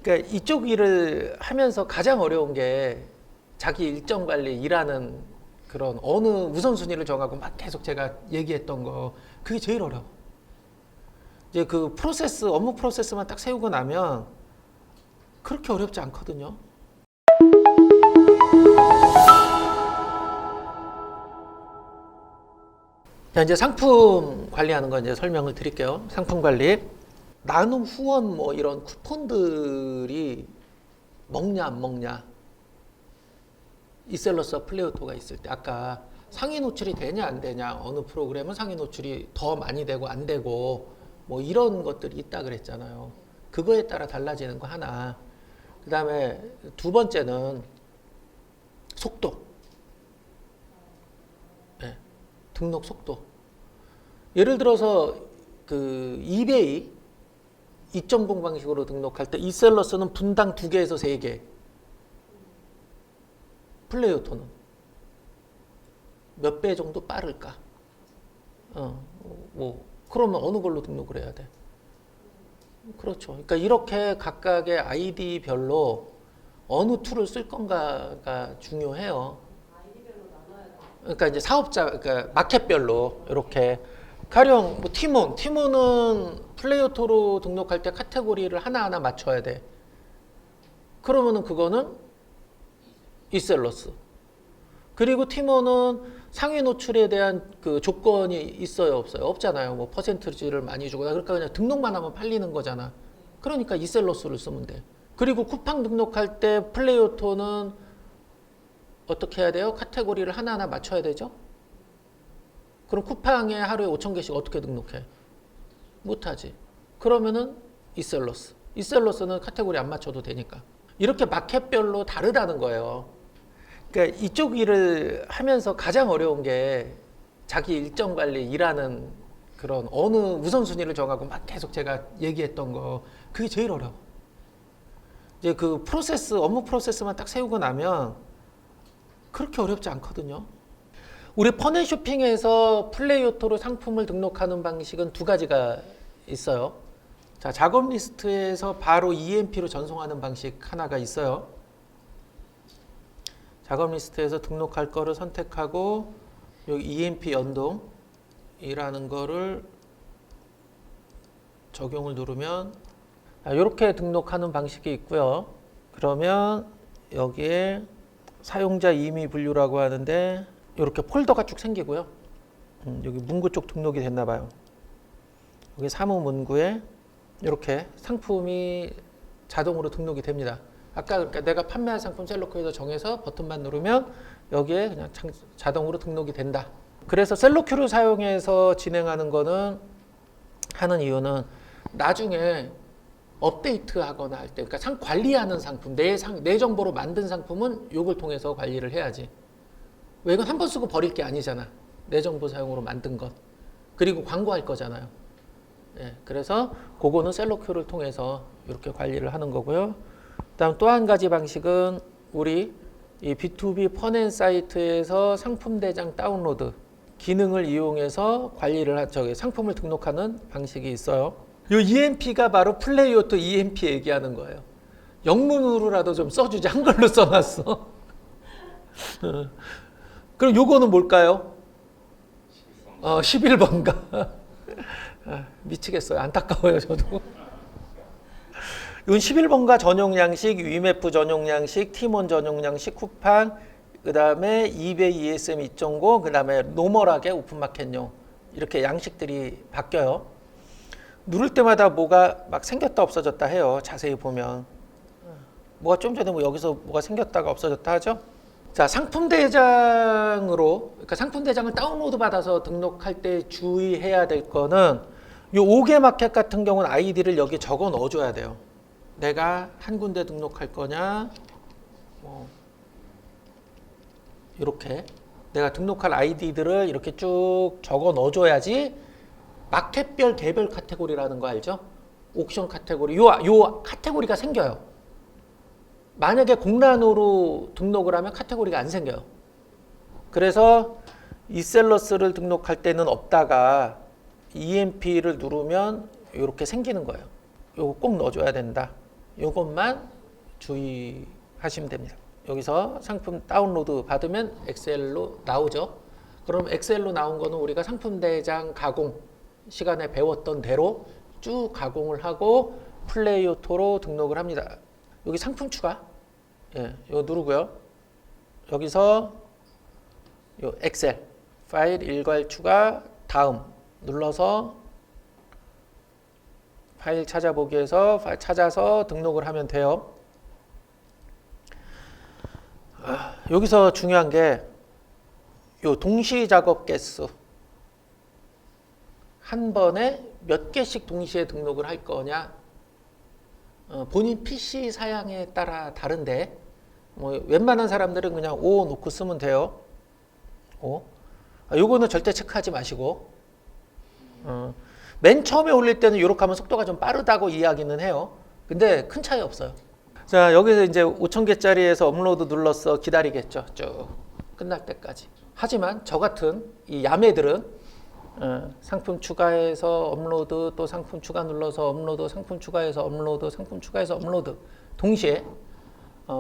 그러니까 이쪽 일을 하면서 가장 어려운 게 자기 일정 관리, 일하는 그런 어느 우선순위를 정하고 막 계속 제가 얘기했던 거, 그게 제일 어려워. 이제 그 프로세스, 업무 프로세스만 딱 세우고 나면 그렇게 어렵지 않거든요. 자, 이제 상품 관리하는 거 이제 설명을 드릴게요. 상품 관리. 나눔 후원 뭐 이런 쿠폰들이 먹냐 안 먹냐. 이셀러스와 플레이오토가 있을 때 아까 상위 노출이 되냐 안 되냐, 어느 프로그램은 상위 노출이 더 많이 되고 안 되고 뭐 이런 것들이 있다 그랬잖아요. 그거에 따라 달라지는 거 하나. 그 다음에 두 번째는 속도. 네, 등록 속도. 예를 들어서 그 이베이 2.0 방식으로 등록할 때 이셀러스는 분당 2개에서 3개, 플레이오토는 몇 배 정도 빠를까? 뭐 그러면 어느 걸로 등록을 해야 돼? 그렇죠. 그러니까 이렇게 각각의 아이디별로 어느 툴을 쓸 건가가 중요해요. 그러니까 이제 사업자, 그러니까 마켓별로 이렇게 가령 뭐 티몬은 플레이오토로 등록할 때 카테고리를 하나하나 맞춰야 돼. 그러면은 그거는 이셀러스. 그리고 티몬은 상위 노출에 대한 그 조건이 있어요, 없어요? 없잖아요. 뭐 퍼센트지를 많이 주고, 그러니까 그냥 등록만 하면 팔리는 거잖아. 그러니까 이셀러스를 쓰면 돼. 그리고 쿠팡 등록할 때 플레이오토는 어떻게 해야 돼요? 카테고리를 하나하나 맞춰야 되죠? 그럼 쿠팡에 하루에 5,000개씩 어떻게 등록해? 못하지. 그러면은 이셀러스. 이셀러스는 카테고리 안 맞춰도 되니까. 이렇게 마켓별로 다르다는 거예요. 그러니까 이쪽 일을 하면서 가장 어려운 게 자기 일정 관리, 일하는 그런 어느 우선순위를 정하고 막 계속 제가 얘기했던 거, 그게 제일 어려워. 이제 그 프로세스, 업무 프로세스만 딱 세우고 나면 그렇게 어렵지 않거든요. 우리 퍼넥 쇼핑에서 플레이오토로 상품을 등록하는 방식은 두 가지가 있어요. 자, 작업 리스트에서 바로 EMP로 전송하는 방식 하나가 있어요. 작업 리스트에서 등록할 거를 선택하고 여기 EMP 연동이라는 거를 적용을 누르면 이렇게 등록하는 방식이 있고요. 그러면 여기에 사용자 임의 분류라고 하는데 이렇게 폴더가 쭉 생기고요. 여기 문구 쪽 등록이 됐나 봐요. 여기 사무 문구에 이렇게 상품이 자동으로 등록이 됩니다. 아까 그러니까 내가 판매할 상품 셀러큐에서 정해서 버튼만 누르면 여기에 그냥 자동으로 등록이 된다. 그래서 셀러큐를 사용해서 진행하는 거는 하는 이유는 나중에 업데이트 하거나 할 때, 그러니까 관리하는 상품, 내 정보로 만든 상품은 이걸 통해서 관리를 해야지. 왜? 이건 한 번 쓰고 버릴 게 아니잖아. 내 정보 사용으로 만든 것. 그리고 광고할 거잖아요. 예, 그래서 그거는 셀러큐를 통해서 이렇게 관리를 하는 거고요. 그다음 또 한 가지 방식은 우리 이 B2B 퍼넨 사이트에서 상품 대장 다운로드 기능을 이용해서 관리를 상품을 등록하는 방식이 있어요. 이 EMP가 바로 플레이오토 EMP 얘기하는 거예요. 영문으로라도 좀 써주지, 한글로 써놨어. 그럼 요거는 뭘까요? 11번가. 미치겠어요. 안타까워요, 저도. 이건 11번가 전용 양식, 위메프 전용 양식, 티몬 전용 양식, 쿠팡, 그 다음에 이베이 ESM 2.0, 그 다음에 노멀하게 오픈마켓용. 이렇게 양식들이 바뀌어요. 누를 때마다 뭐가 막 생겼다 없어졌다 해요. 자세히 보면. 뭐가 좀 전에 뭐 여기서 뭐가 생겼다가 없어졌다 하죠. 자, 상품 대장으로, 그러니까 상품 대장을 다운로드 받아서 등록할 때 주의해야 될 거는 이 5개 마켓 같은 경우는 아이디를 여기 적어 넣어줘야 돼요. 내가 한 군데 등록할 거냐, 뭐 이렇게 내가 등록할 아이디들을 이렇게 쭉 적어 넣어줘야지 마켓별 개별 카테고리라는 거 알죠? 옥션 카테고리, 요 카테고리가 생겨요. 만약에 공란으로 등록을 하면 카테고리가 안 생겨요. 그래서 이셀러스를 등록할 때는 없다가 EMP를 누르면 이렇게 생기는 거예요. 이거 꼭 넣어줘야 된다. 요것만 주의하시면 됩니다. 여기서 상품 다운로드 받으면 엑셀로 나오죠. 그럼 엑셀로 나온 거는 우리가 상품 대장 가공 시간에 배웠던 대로 쭉 가공을 하고 플레이오토로 등록을 합니다. 여기 상품 추가, 예, 이거 누르고요. 여기서 요 엑셀 파일 일괄 추가 다음 눌러서 파일 찾아보기에서 파일 찾아서 등록을 하면 돼요. 여기서 중요한 게 요 동시 작업 개수 한 번에 몇 개씩 동시에 등록을 할 거냐, 본인 PC 사양에 따라 다른데 뭐 웬만한 사람들은 그냥 5 놓고 쓰면 돼요. 5. 요거는 절대 체크하지 마시고, 맨 처음에 올릴 때는 이렇게 하면 속도가 좀 빠르다고 이야기는 해요. 근데 큰 차이 없어요. 자, 여기서 이제 5,000개짜리에서 업로드 눌렀어. 기다리겠죠. 쭉 끝날 때까지. 하지만 저 같은 이 야매들은 상품 추가해서 업로드, 또 상품 추가 눌러서 업로드, 상품 추가해서 업로드, 상품 추가해서 업로드 동시에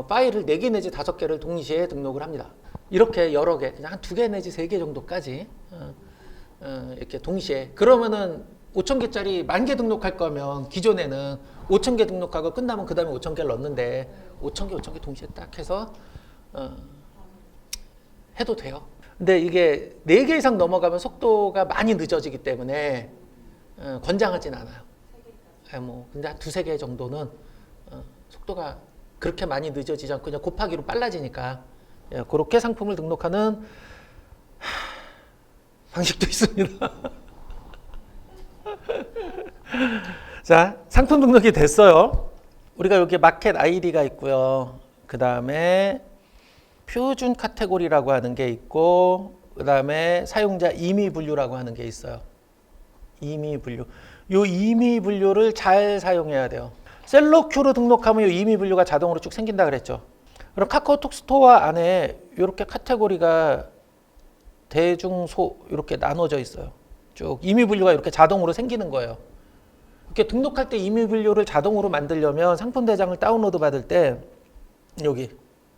파일을 4개 내지 5개를 동시에 등록을 합니다. 이렇게 여러 개, 그냥 한 2개 내지 3개 정도까지 이렇게 동시에. 그러면은 5,000개짜리 10,000개 등록할 거면 기존에는 5,000개 등록하고 끝나면 그 다음에 5,000개를 넣는데 5,000개 동시에 딱 해서 해도 돼요. 근데 이게 4개 이상 넘어가면 속도가 많이 늦어지기 때문에 권장하진 않아요. 뭐 근데 한 2-3개 정도는 속도가 그렇게 많이 늦어지지 않고 그냥 곱하기로 빨라지니까 그렇게 상품을 등록하는 방식도 있습니다. 자, 상품 등록이 됐어요. 우리가 여기 마켓 아이디가 있고요. 그 다음에 표준 카테고리라고 하는 게 있고, 그 다음에 사용자 임의 분류라고 하는 게 있어요. 임의 분류. 요 임의 분류를 잘 사용해야 돼요. 셀러큐로 등록하면 요 임의 분류가 자동으로 쭉 생긴다 그랬죠. 그럼 카카오톡 스토어 안에 이렇게 카테고리가 대중소 이렇게 나눠져 있어요. 쭉 임의 분류가 이렇게 자동으로 생기는 거예요. 이렇게 등록할 때 임의 분류를 자동으로 만들려면 상품 대장을 다운로드 받을 때 여기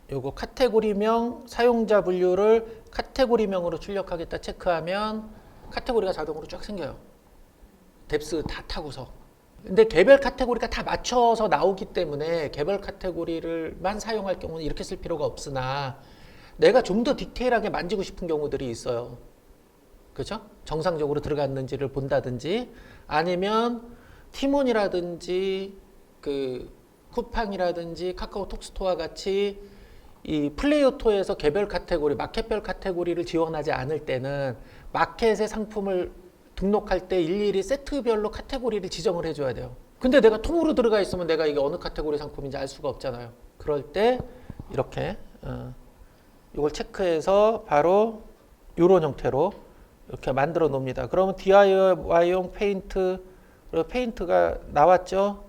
요거 카테고리명 사용자 분류를 카테고리명으로 출력하겠다 체크하면 카테고리가 자동으로 쫙 생겨요. 뎁스 다 타고서. 근데 개별 카테고리가 다 맞춰서 나오기 때문에 개별 카테고리를만 사용할 경우는 이렇게 쓸 필요가 없으나 내가 좀 더 디테일하게 만지고 싶은 경우들이 있어요. 그죠? 정상적으로 들어갔는지를 본다든지 아니면 티몬이라든지 그 쿠팡이라든지 카카오톡 스토어와 같이 이 플레이오토에서 개별 카테고리, 마켓별 카테고리를 지원하지 않을 때는 마켓의 상품을 등록할 때 일일이 세트별로 카테고리를 지정을 해줘야 돼요. 근데 내가 통으로 들어가 있으면 내가 이게 어느 카테고리 상품인지 알 수가 없잖아요. 그럴 때 이렇게 이걸 체크해서 바로 이런 형태로 이렇게 만들어 놓습니다. 그러면 DIY용 페인트, 페인트가 나왔죠.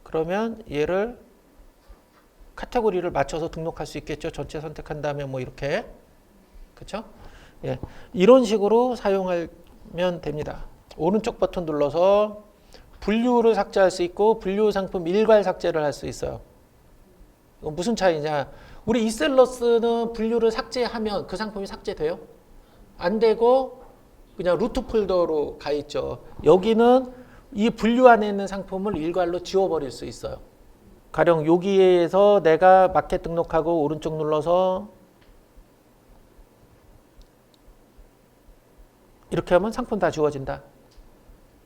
그러면 얘를 카테고리를 맞춰서 등록할 수 있겠죠. 전체 선택한 다음에 뭐 이렇게, 그렇죠? 예, 이런 식으로 사용하면 됩니다. 오른쪽 버튼 눌러서 분류를 삭제할 수 있고 분류 상품 일괄 삭제를 할 수 있어요. 이건 무슨 차이냐? 우리 이셀러스는 분류를 삭제하면 그 상품이 삭제돼요? 안 되고 그냥 루트 폴더로 가 있죠. 여기는 이 분류 안에 있는 상품을 일괄로 지워버릴 수 있어요. 가령 여기에서 내가 마켓 등록하고 오른쪽 눌러서 이렇게 하면 상품 다 지워진다.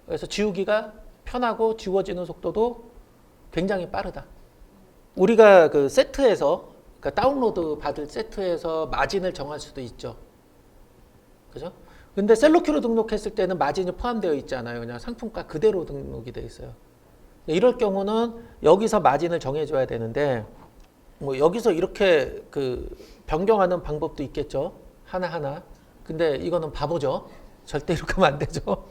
그래서 지우기가 편하고 지워지는 속도도 굉장히 빠르다. 우리가 그 세트에서 그러니까 다운로드 받을 세트에서 마진을 정할 수도 있죠. 그죠? 근데 셀러큐로 등록했을 때는 마진이 포함되어 있잖아요. 그냥 상품가 그대로 등록이 되어 있어요. 이럴 경우는 여기서 마진을 정해줘야 되는데 뭐 여기서 이렇게 그 변경하는 방법도 있겠죠. 하나하나. 근데 이거는 바보죠. 절대 이렇게 하면 안 되죠.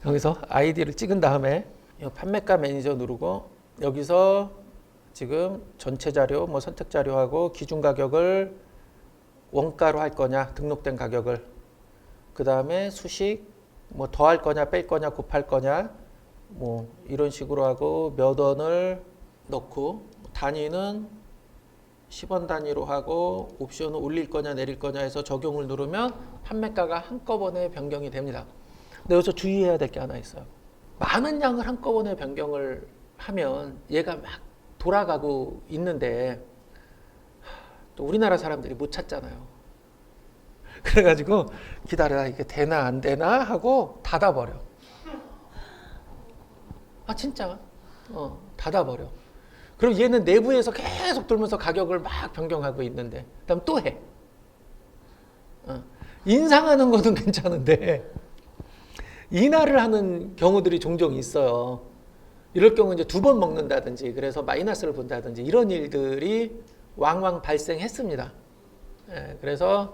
여기서 아이디를 찍은 다음에 판매가 매니저 누르고 여기서 지금 전체 자료, 뭐 선택 자료하고 기준 가격을 원가로 할 거냐, 등록된 가격을. 그 다음에 수식, 뭐 더할 거냐, 뺄 거냐, 곱할 거냐. 뭐 이런 식으로 하고 몇 원을 넣고 단위는 10원 단위로 하고 옵션을 올릴 거냐 내릴 거냐 해서 적용을 누르면 판매가가 한꺼번에 변경이 됩니다. 근데 여기서 주의해야 될 게 하나 있어요. 많은 양을 한꺼번에 변경을 하면 얘가 막 돌아가고 있는데 또 우리나라 사람들이 못 찾잖아요. 그래가지고 기다려 이게 되나 안 되나 하고 닫아버려. 아 진짜 닫아버려. 그럼 얘는 내부에서 계속 돌면서 가격을 막 변경하고 있는데 그다음 또 해. 인상하는 거는 괜찮은데 인하를 하는 경우들이 종종 있어요. 이럴 경우 이제 2번 먹는다든지 그래서 마이너스를 본다든지 이런 일들이 왕왕 발생했습니다. 예, 그래서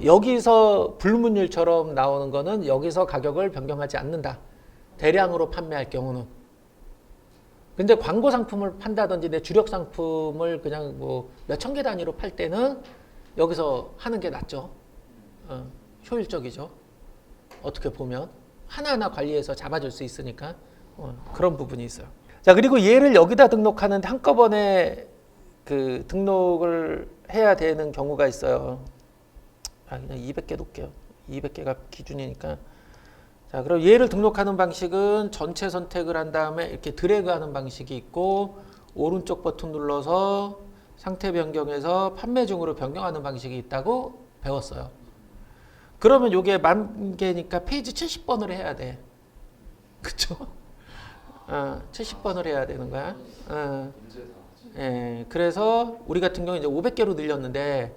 여기서 불문율처럼 나오는 거는 여기서 가격을 변경하지 않는다. 대량으로 판매할 경우는. 근데 광고 상품을 판다든지 내 주력 상품을 그냥 뭐 몇천 개 단위로 팔 때는 여기서 하는 게 낫죠. 효율적이죠. 어떻게 보면 하나하나 관리해서 잡아줄 수 있으니까 그런 부분이 있어요. 자, 그리고 얘를 여기다 등록하는데 한꺼번에 그 등록을 해야 되는 경우가 있어요. 그냥 200개 놓을게요. 200개가 기준이니까. 자, 그럼 얘를 등록하는 방식은 전체 선택을 한 다음에 이렇게 드래그하는 방식이 있고 오른쪽 버튼 눌러서 상태 변경해서 판매 중으로 변경하는 방식이 있다고 배웠어요. 그러면 이게 10,000개니까 페이지 70번을 해야 돼. 그쵸? 70번을 해야 되는 거야. 예, 그래서 우리 같은 경우 이제 500개로 늘렸는데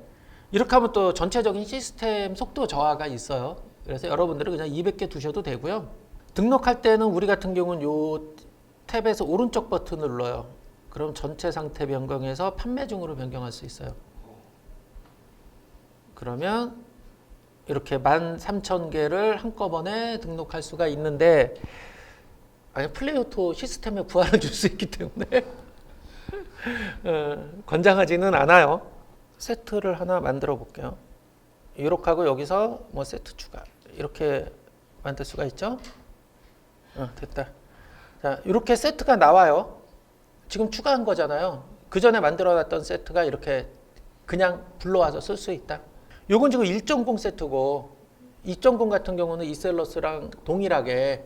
이렇게 하면 또 전체적인 시스템 속도 저하가 있어요. 그래서 여러분들은 그냥 200개 두셔도 되고요. 등록할 때는 우리 같은 경우는 요 탭에서 오른쪽 버튼을 눌러요. 그럼 전체 상태 변경해서 판매 중으로 변경할 수 있어요. 그러면 이렇게 13,000개를 한꺼번에 등록할 수가 있는데 플레이오토 시스템에 부하를 줄 수 있기 때문에 권장하지는 않아요. 세트를 하나 만들어 볼게요. 이렇게 하고 여기서 뭐 세트 추가 이렇게 만들 수가 있죠. 됐다. 자, 이렇게 세트가 나와요. 지금 추가한 거잖아요. 그 전에 만들어 놨던 세트가 이렇게 그냥 불러와서 쓸 수 있다. 요건 지금 1.0 세트고 2.0 같은 경우는 이셀러스랑 동일하게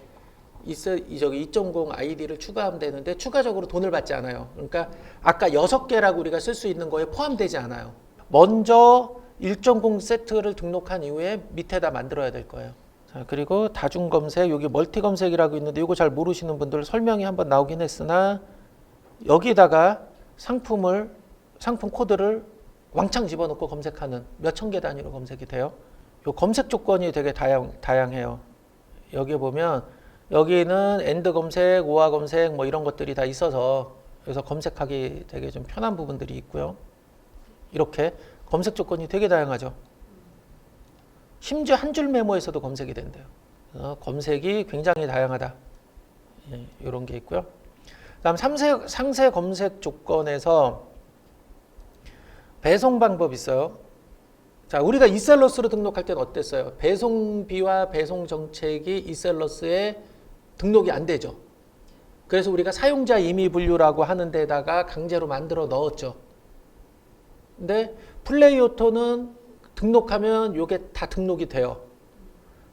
2.0 아이디를 추가하면 되는데 추가적으로 돈을 받지 않아요. 그러니까 아까 6개라고 우리가 쓸 수 있는 거에 포함되지 않아요. 먼저 1.0 세트를 등록한 이후에 밑에다 만들어야 될 거예요. 자, 그리고 다중 검색, 여기 멀티 검색이라고 있는데 이거 잘 모르시는 분들 설명이 한번 나오긴 했으나 여기다가 상품 코드를 왕창 집어넣고 검색하는 몇천 개 단위로 검색이 돼요. 요 검색 조건이 되게 다양해요. 여기 보면 여기는 엔드 검색, 오화 검색 뭐 이런 것들이 다 있어서 그래서 검색하기 되게 좀 편한 부분들이 있고요. 이렇게 검색 조건이 되게 다양하죠. 심지어 한 줄 메모에서도 검색이 된대요. 그래서 검색이 굉장히 다양하다. 예, 이런 게 있고요. 다음 상세 검색 조건에서 배송 방법 있어요. 자, 우리가 이셀러스로 등록할 때는 어땠어요? 배송비와 배송 정책이 이셀러스에 등록이 안 되죠. 그래서 우리가 사용자 임의 분류라고 하는 데다가 강제로 만들어 넣었죠. 근데 플레이오토는 등록하면 이게 다 등록이 돼요.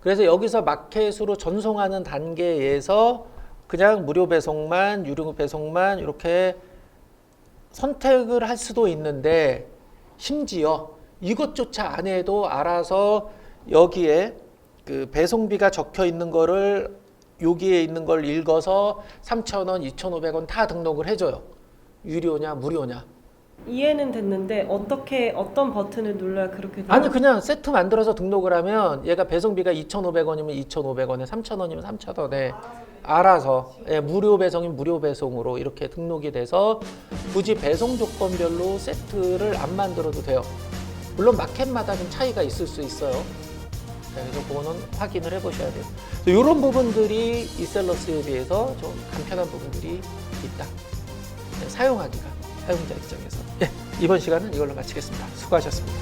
그래서 여기서 마켓으로 전송하는 단계에서 그냥 무료 배송만, 유료 배송만 이렇게 선택을 할 수도 있는데 심지어 이것조차 안 해도 알아서 여기에 그 배송비가 적혀 있는 거를 여기에 있는 걸 읽어서 3,000원, 2,500원 다 등록을 해줘요. 유료냐 무료냐. 이해는 됐는데 어떤 버튼을 눌러야 그렇게 돼요? 아니 그냥 세트 만들어서 등록을 하면 얘가 배송비가 2,500원이면 2,500원에 3,000원이면 3,000원에 알아서 무료 배송이면 무료 배송으로 이렇게 등록이 돼서 굳이 배송 조건별로 세트를 안 만들어도 돼요. 물론 마켓마다 좀 차이가 있을 수 있어요. 그래서 그거는 확인을 해보셔야 돼요. 이런 부분들이 이셀러스에 비해서 좀 간편한 부분들이 있다. 사용하기가 사용자 입장에서. 이번 시간은 이걸로 마치겠습니다. 수고하셨습니다.